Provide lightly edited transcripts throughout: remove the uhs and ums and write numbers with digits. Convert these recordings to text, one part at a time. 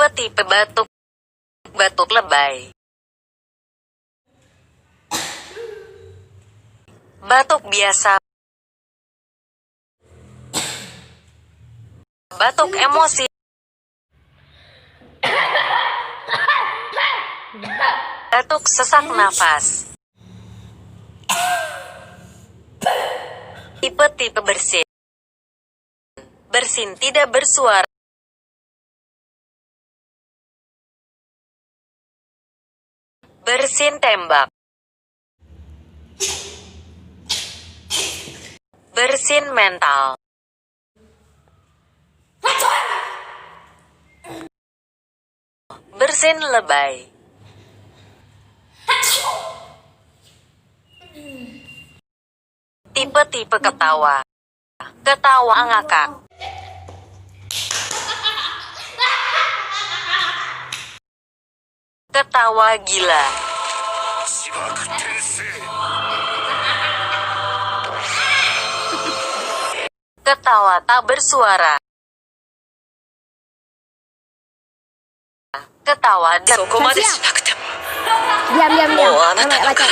Tipe-tipe batuk. Batuk lebay. Batuk biasa. Batuk emosi. Batuk sesak nafas. Tipe-tipe bersin. Bersin tidak bersuara. Bersin tembak. Bersin mental. Bersin lebay. Tipe-tipe ketawa. Ketawa ngakak. Ketawa gila. Ketawa tak bersuara. Ketawa dan Diam, diam, diam. Baca.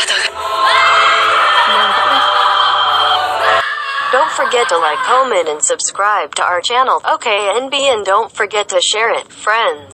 Don't forget to like, comment, and subscribe to our channel. Okay, NB, and don't forget to share it, friends.